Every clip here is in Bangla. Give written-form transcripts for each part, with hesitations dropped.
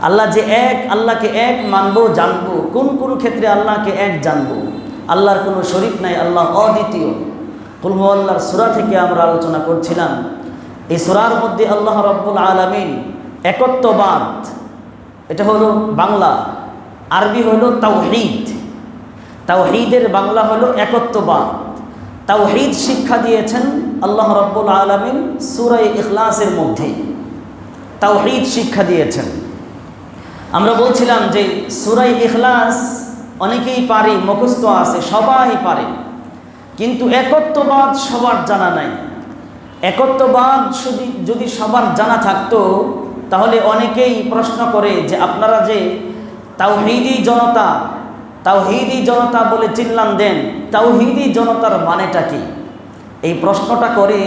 আল্লাহ যে এক, আল্লাহকে এক মানবো, জানবো। কোন কোন ক্ষেত্রে আল্লাহকে এক জানবো? আল্লাহর কোনো শরীক নাই, আল্লাহ অদ্বিতীয়। কুল হু আল্লাহর সূরা থেকে আমরা আলোচনা করছিলাম। এই সূরার মধ্যে আল্লাহ রাব্বুল আলামিন একত্ববাদ, এটা হলো বাংলা, আরবি হলো তাওহীদ। তাওহীদের বাংলা হলো একত্ববাদ। তাওহীদ শিক্ষা দিয়েছেন আল্লাহ রাব্বুল আলামিন সূরা ইখলাসের মধ্যে। তাওহীদ শিক্ষা দিয়েছেন। আমরা বলছিলাম যে সূরা ইখলাস অনেকেই পারে, মুখস্থ আছে, সবাই পারে, কিন্তু একত্ববাদ সবার জানা নাই। একত্ববাদ যদি সবার জানা থাকতো, তাহলে অনেকেই প্রশ্ন করে যে আপনারা যে তাওহীদি জনতা বলে চিল্লান দেন, তাওহীদি জনতার মানেটা কি? এই প্রশ্নটা করে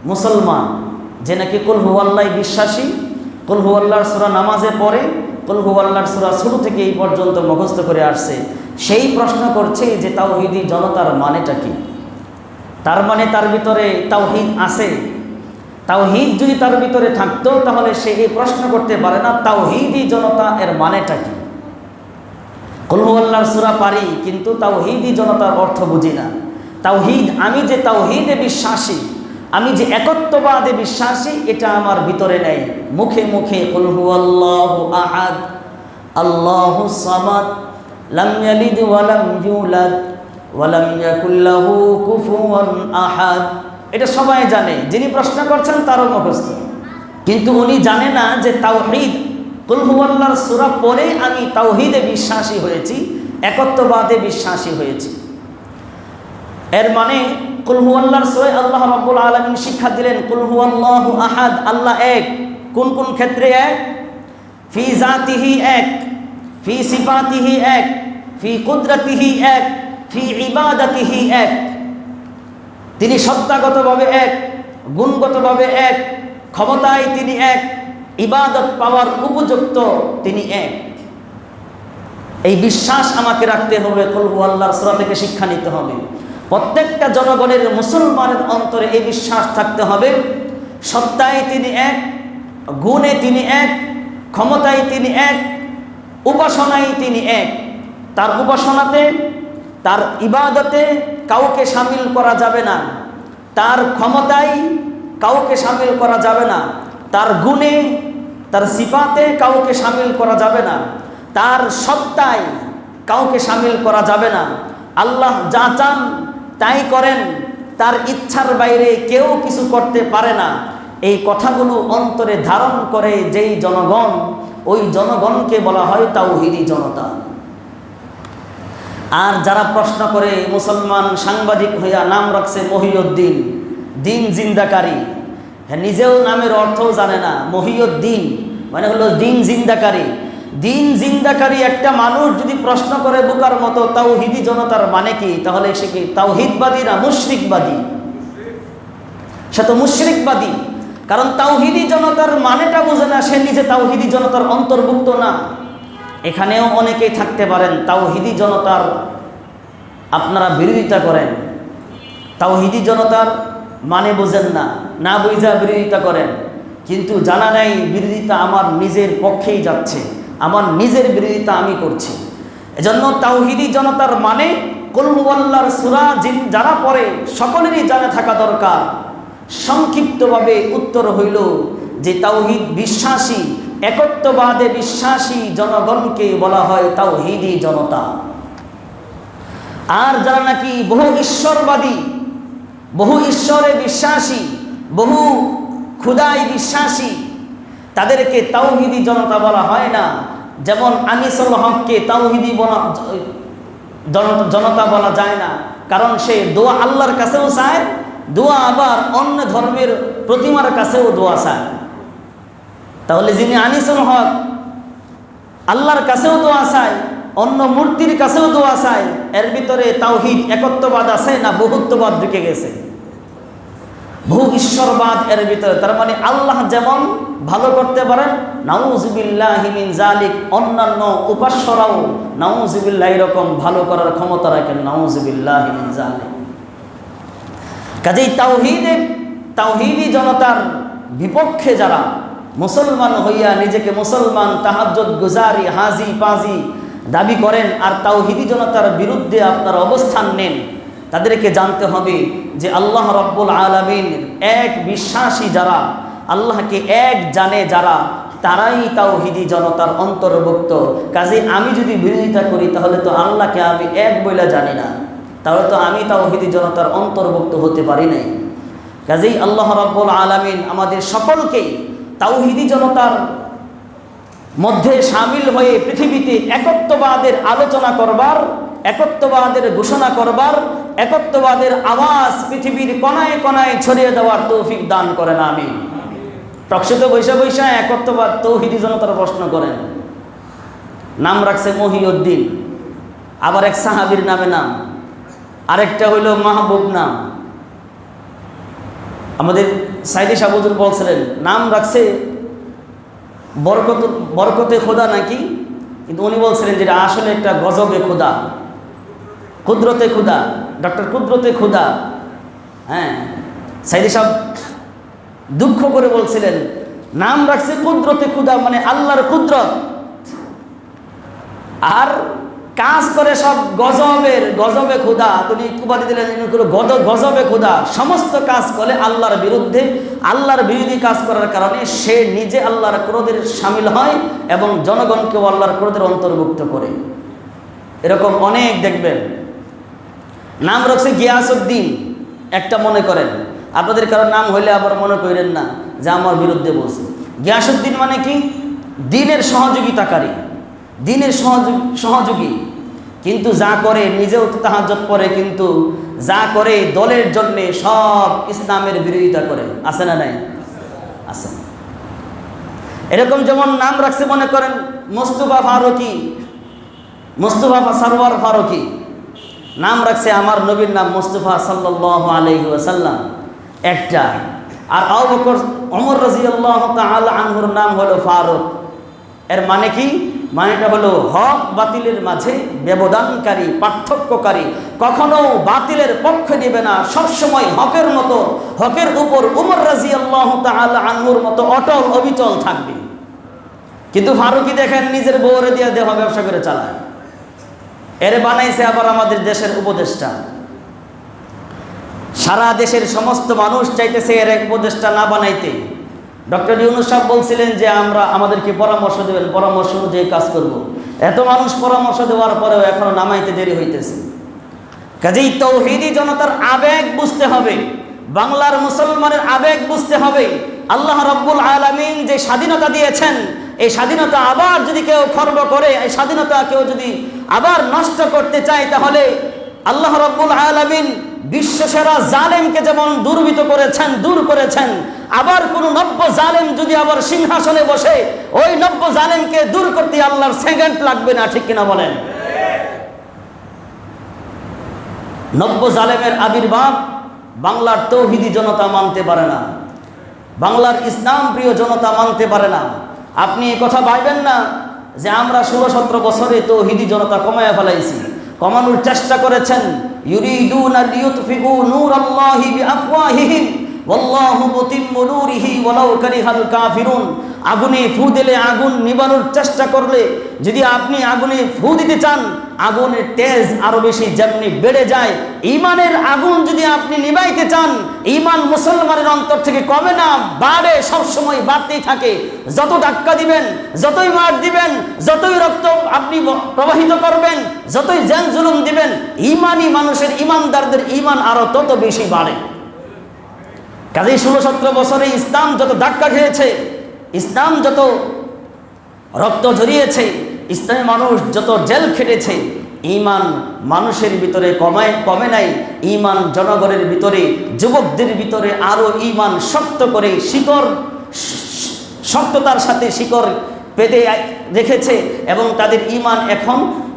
মুসলমান যে নাকি কুল হু আল্লাহ বিশ্বাসী, কুল হু আল্লাহর সূরা নামাজে পড়ে, কুল হু আল্লাহর সূরা শুরু থেকে এই পর্যন্ত মুখস্থ করে আসছে, সেই প্রশ্ন করছে যে তাওহীদি জনতার মানেটা কি? তার মানে তার ভিতরে তাওহীদ আছে। তাওহীদ যদি তার ভিতরে থাকতো, তাহলে সে এই প্রশ্ন করতে পারে না তাওহীদি জনতা এর মানেটা কি। কুল হু আল্লাহর সূরা পারি, কিন্তু তাওহীদি জনতার অর্থ বুঝি না। তাওহীদ, আমি যে তাওহীদে বিশ্বাসী, আমি যে একত্ববাদে বিশ্বাসী, এটা আমার ভিতরে নেই। মুখে মুখে কুল হু আল্লাহু আহাদ, আল্লাহুস সামাদ, লাম ইয়ালিদ ওয়া লাম ইউলাদ ওয়া লাম ইয়াকুল লাহু কুফুয়ান আহাদ, এটা সবাই জানে। যিনি প্রশ্ন করছেন তারও মুখস্থ, কিন্তু উনি জানে না যে তাওহীদ, কুল হু আল্লাহর সূরা পড়ে আমি তাওহীদে বিশ্বাসী হয়েছি, একত্ববাদে বিশ্বাসী হয়েছি। এর মানে কুল হু আল্লাহর সূরায় আল্লাহ রাব্বুল আলামিন শিক্ষা দিলেন কুল হু আল্লাহু আহাদ, আল্লাহ এক। কোন কোন ক্ষেত্রে এক? ফি জাতিহি এক, ফি সিফাতিহি এক, ফি কুদরতিহি এক, ফি ইবাদাতিহি এক। তিনি সত্তাগতভাবে এক, গুণগতভাবে এক, ক্ষমতায় তিনি এক, ইবাদত পাওয়ার উপযুক্ত তিনি এক। এই বিশ্বাস আমাকে রাখতে হবে, কুল হু আল্লাহর সূরা থেকে শিক্ষা নিতে হবে। প্রত্যেকটা জনগণের, মুসলমানের অন্তরে এই বিশ্বাস থাকতে হবে, সত্তায় তিনি এক, গুণে তিনি এক, ক্ষমতায় তিনি এক, উপাসনায় তিনি এক। তার উপাসনাতে, তার ইবাদতে কাউকে শামিল করা যাবে না, তার ক্ষমতায় কাউকে শামিল করা যাবে না, তার গুণে, তার সিফাতে কাউকে শামিল করা যাবে না, তার সত্তায় কাউকে শামিল করা যাবে না। আল্লাহ যা চান তাই করেন, তার ইচ্ছার বাইরে কেউ কিছু করতে পারে না। এই কথাগুলো অন্তরে ধারণ করে যেই জনগণ, ওই জনগণকে বলা হয় তাওহীদি জনতা। আর যারা প্রশ্ন করে, মুসলমান সাংবাদিক হইয়া নাম রাখছে মহিউদ্দিন, দিন জিন্দাকারী, হ্যাঁ, নিজেও নামের অর্থও জানে না। মহিউদ্দিন মানে হলো দিন জিন্দাকারী। দিন জিন্দাকারী একটা মানুষ যদি প্রশ্ন করে বোকার মতো তাওহীদি জনতার মানে কি, তাহলে সে কি তাওহীদবাদী না মুশরিকবাদী? সে তো মুশরিকবাদী, কারণ তাওহীদি জনতার মানেটা বোঝে না, সে নিজে তাওহীদি জনতার অন্তর্ভুক্ত না। এখানেও অনেকেই থাকতে পারেন তাওহীদি জনতার আপনারা বিরোধিতা করেন, তাওহীদি জনতার মানে বোঝেন না, না বুঝা বিরোধিতা করেন, কিন্তু জানা নাই বিরোধিতা আমার নিজের পক্ষেই যাচ্ছে, আমার নিজের বিরোধিতা আমি করছি। এজন্য তাওহীদি জনতার মানে কুল হু আল্লাহর সূরা যারা পড়ে সকলেরই জানা থাকা দরকার। সংক্ষিপ্তভাবে উত্তর হইল যে তাওহীদ বিশ্বাসী, একত্ববাদে বিশ্বাসী জনগণকে বলা হয় তাওহীদি জনতা। আর যারা নাকি বহু ঈশ্বরবাদী, বহু ঈশ্বরে বিশ্বাসী, বহু খুদায় বিশ্বাসী, তাদেরকে তাওহীদি জনতা বলা হয় না। যেমন আনিসুল হককে তাওহীদি জনতা বলা যায় না, কারণ সে দোয়া আল্লাহর কাছেও চায়, দোয়া আবার অন্য ধর্মের প্রতিমার কাছেও দোয়া চায়। তাহলে যিনি আনিসুল হক আল্লাহর কাছেও দোয়া চায়, অন্য মূর্তির কাছেও দোয়া চায়, এর ভিতরে তাওহীদ একত্ববাদ আছে না বহুত্ববাদ ঢুকে গেছে? বহু ঈশ্বরবাদ এর ভিতরে। তার মানে আল্লাহ যেমন ভালো করতে পারেন, নাউযুবিল্লাহি মিন জালিক, অন্যান্য উপাস্যরাও নাউযুবিল্লাহ এরকম ভালো করার ক্ষমতা রাখেন, নাউযুবিল্লাহি মিন জালিক। কাজেই তাওহীদি জনতার বিপক্ষে যারা, মুসলমান হইয়া নিজেকে মুসলমান, তাহাজ্জুদ গুজারি, হাজি পাজি দাবি করেন আর তাওহীদি জনতার বিরুদ্ধে আপনারা অবস্থান নেন, তাদেরকে জানতে হবে যে আল্লাহ রাব্বুল আলামিন এক বিশ্বাসী যারা, আল্লাহকে এক জানে যারা, তারাই তাওহীদি জনতার অন্তর্ভুক্ত। কাজে আমি যদি বিরোধিতা করি তাহলে তো আল্লাহকে আমি এক বলে জানি না, তাহলে তো আমি তাওহীদি জনতার অন্তর্ভুক্ত হতে পারি নাই। কাজেই আল্লাহ রাব্বুল আলামিন আমাদের সকলকেই তাওহীদি জনতার মধ্যে শামিল হয়ে পৃথিবীতে একত্ববাদের আলোচনা করবার, একত্ববাদের ঘোষণা করবার, একত্ববাদের আওয়াজ পৃথিবীর কোনায় কোনায় ছড়িয়ে দেওয়ার তৌফিক দান করেন, আমিন। টকশোতে বৈশা বৈশা একত্ববাদ তাওহীদি জনতার প্রশ্ন করেন। নাম রাখছে মহিউদ্দিন, আবার এক সাহাবীর নামে নাম, আরেকটা হইল মাহবুব নাম। আমাদের সাইদি শাহ হুজুর বলছিলেন নাম রাখছে বরকতে খোদা নাকি, কিন্তু উনি বলছিলেন যেটা আসলে একটা গজবে খোদা, কুদরতে খোদা, ডক্টর কুদরতে খোদা। হ্যাঁ, সাইদি সাহেব দুঃখ করে বলছিলেন নাম রাখছে কুদরতে খোদা, মানে আল্লাহর কুদরত, আর কাজ করে সব গজবে খোদা। তিনি উপাধি দিলেন গজবে খোদা, সমস্ত কাজ করে আল্লাহর বিরুদ্ধে, আল্লাহর বিরোধী কাজ করার কারণে সে নিজে আল্লাহর ক্রোধের শামিল হয় এবং জনগণকেও আল্লাহর ক্রোধের অন্তর্ভুক্ত করে। এরকম অনেক দেখবেন। নাম রাখছে গিয়াসউদ্দিন, একটা মনে করেন, আপনাদের কারো নাম হইলে আবার মনে করেন না যে আমার বিরুদ্ধে বলছে। গিয়াসউদ্দিন মানে কি? দ্বীনের সহযোগিতাকারী, দ্বীনের সহযোগী, কিন্তু যা করে নিজেও তো তাহাজ্জুদ পড়ে, কিন্তু যা করে দলের জন্যে সব ইসলামের বিরোধিতা করে। আছে না নাই? আছে। এরকম যেমন নাম রাখছে মনে করেন মুস্তাফা ফারুকী, মুস্তাফা সারওয়ার ফারুকী, নাম রাখছে আমার নবীর নাম মুস্তাফা সাল্লাল্লাহু আলাইহি ওয়াসাল্লাম একটা, আর আবু বকর ওমর রাদিয়াল্লাহু তাআলা আনহুর নাম হলো ফারুক। এর মানে কি? মানেটা হলো হক বাতিলের মাঝে ব্যবধানকারী, পার্থক্যকারী, কখনো বাতিলের পক্ষে নেবে না, সবসময় হকের মতো, হকের উপর ওমর রাদিয়াল্লাহু তাআলা আনহুর মতো অটল অবিচল থাকবে। কিন্তু ফারুকী দেখেন নিজের বউরে দিয়ে দেহ ব্যবসা করে চালায়। এর বানাইছে আবার আমাদের দেশের উপদেষ্টা। সারা দেশের সমস্ত মানুষ চাইতেছে এর এক উপদেষ্টা না বানাইতে। ডক্টর ইউনূস সাহেব বলছিলেন যে আমাদেরকে পরামর্শ দেবেন, পরামর্শ অনুযায়ী কাজ করব। এত মানুষ পরামর্শ দেওয়ার পরেও এখনো নামাইতে দেরি হইতেছে। কাজেই তাওহীদি জনতার আবেগ বুঝতে হবে, বাংলার মুসলমানের আবেগ বুঝতে হবে। আল্লাহ রাব্বুল আলামিন যে স্বাধীনতা দিয়েছেন, এই স্বাধীনতা আবার যদি কেউ খর্ব করে, এই স্বাধীনতা কেউ যদি আবার নষ্ট করতে চায়, তাহলে আল্লাহ রাব্বুল আলামিন বিশ্বসেরা জালেমকে যেমন দূর করেছেন, আবার কোন নব্য জালেম যদি আবার সিংহাসনে বসে, ওই নব্য জালেমকে দূর করতে আল্লাহর সেকেন্ড লাগবে না। ঠিক কিনা বলেন? নব্য জালেমের আবির্ভাব বাংলার তাওহীদি জনতা মানতে পারে না, বাংলার ইসলাম প্রিয় জনতা মানতে পারে না। আপনি এই কথা ভাববেন না যে আমরা 16-17 বছরে তাওহীদি জনতা কমায়া ফেলাইছি। কমানোর চেষ্টা করেছেন। ইউরিদুনা লিইউতফিউ নূরাল্লাহি বিআফওয়াহিহিম ওয়াল্লাহু মুতিম্মু নূরিহি ওয়ালাউ কারিহাল কাফিরুন। আগুনে ফু দিলে আগুন নিবানোর চেষ্টা করলে, যদি আপনি আগুনে ফু দিতে চান, আগুনের তেজ আরো বেশি যেমনি বেড়ে যায়, ঈমানের আগুন যদি আপনি নিভাইতে চান, ঈমান মুসলমানের অন্তর থেকে কমে না, বাড়ে, সব সময় বাড়তেই থাকে। যত ধাক্কা দিবেন, যতই মার দিবেন, যতই রক্ত আপনি প্রবাহিত করবেন, যতই জান জুলুম দিবেন, ঈমানই মানুষের, ঈমানদারদের ঈমান আরো তত বেশি বাড়ে। কাজেই 16-17 বছরে ইসলাম যত ধাক্কা খেয়েছে, ইসলাম যত রক্ত ঝরিয়েছে, ইসলামী মানুষ যত জেল খেটেছে, ঈমান মানুষের ভিতরে কমে নাই। ঈমান জনগণের ভিতরে, যুবকদের ভিতরে আরো ঈমান শক্ত করে শক্ততার সাথে শিকড় পেতে রেখেছে, এবং তাদের ঈমান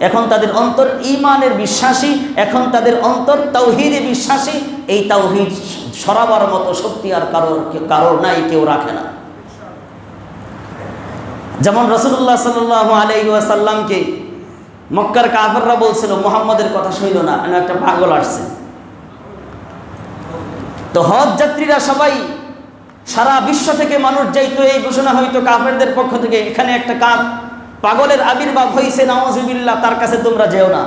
এখন তাদের অন্তর ঈমানের বিশ্বাসী, এখন তাদের অন্তর তাওহীদে বিশ্বাসী। এই তাওহীদ সরাবার মতো শক্তি আর কারোর নাই, কেউ রাখে না। যেমন রাসূলুল্লাহ সাল্লাল্লাহু আলাইহি ওয়াসাল্লামকে মক্কার কাফেররা বলছিল মুহাম্মাদের কথা শুইল না, একটা পাগল আসছে। তো হজ যাত্রীরা সবাই সারা বিশ্ব থেকে মানুষ যাইতো, এই ঘোষণা হইতো কাফেরদের পক্ষ থেকে, এখানে একটা পাগলের আবির্ভাব হয়েছে, নাউজুবিল্লাহ, তার কাছে তোমরা যেও না।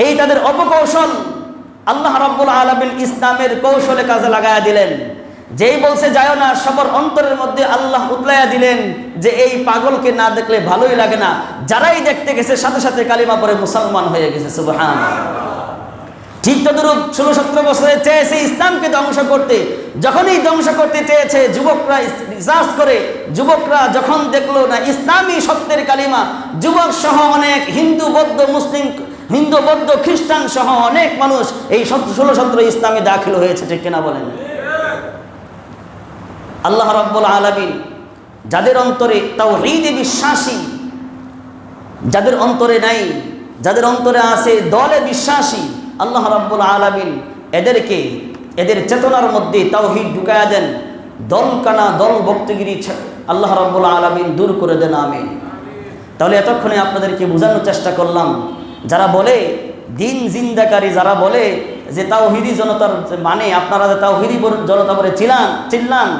এই তাদের অপকৌশল আল্লাহ রাব্বুল আলামিন ইসলামের কৌশলে কাজে লাগায়া দিলেন। যেই বলছে যাও না, সবার অন্তরের মধ্যে আল্লাহ উতলাইয়া দিলেন যে এই পাগলকে না দেখলে ভালোই লাগে না। যারাই দেখতে গেছে সাথে সাথে কালিমা পড়ে মুসলমান হয়ে গেছে। সুবহানাল্লাহ। ঠিক তদ্রূপ 16-17 বছরে চেয়েছে ইসলামকে ধ্বংস করতে। যখনই ধ্বংস করতে চেয়েছে, যুবকরা রিসার্চ করে, যুবকরা যখন দেখলো না ইসলামী সত্যের কালিমা, যুবক সহ অনেক হিন্দু বৌদ্ধ মুসলিম, হিন্দু বৌদ্ধ খ্রিস্টান সহ অনেক মানুষ এই 16-17 ইসলামে দাখিল হয়েছে। ঠিক কিনা বলেন? আল্লাহ রাব্বুল আলামিন যাদের অন্তরে তাওহীদে বিশ্বাসী, যাদের অন্তরে নাই, যাদের অন্তরে আছে দলে বিশ্বাসী, আল্লাহ রাব্বুল আলামিন এদের চেতনার মধ্যে তাওহীদ ঢুকায়া দেন। দলকানা দল ভক্তগিরি আল্লাহ রাব্বুল আলামিন দূর করে দেন। আমিন। তাহলে এতক্ষণে আপনাদেরকে বোঝানোর চেষ্টা করলাম, যারা বলে দিন জিন্দাকারী, যারা বলে যে তাওহীদি জনতার মানে, আপনারা যে তাওহীদি জনতা বলে চিল্লান,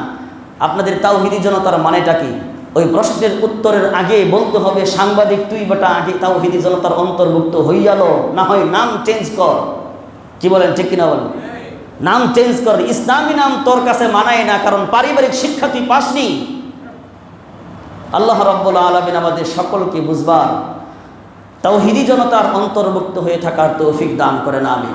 আপনাদের তাওহীদি জনতার মানেটা কি? ওই প্রশ্নের উত্তরের আগে বলতে হবে, সাংবাদিক তুই বেটা আগে তাওহীদি জনতার অন্তর্ভুক্ত হইয়ালো, না হয় নাম চেঞ্জ কর। কি বলেন? ঠিক কিনা বলেন? নাম চেঞ্জ কর। ইসলামী নাম তোর কাছে মানায় না, কারণ পারিবারিক শিক্ষা তুই পাসনি। আল্লাহ রাব্বুল আলামিন আমাদের সকলকে বুঝবার, তাওহীদি জনতার অন্তর্ভুক্ত হয়ে থাকার তৌফিক দান করেন। আমিন।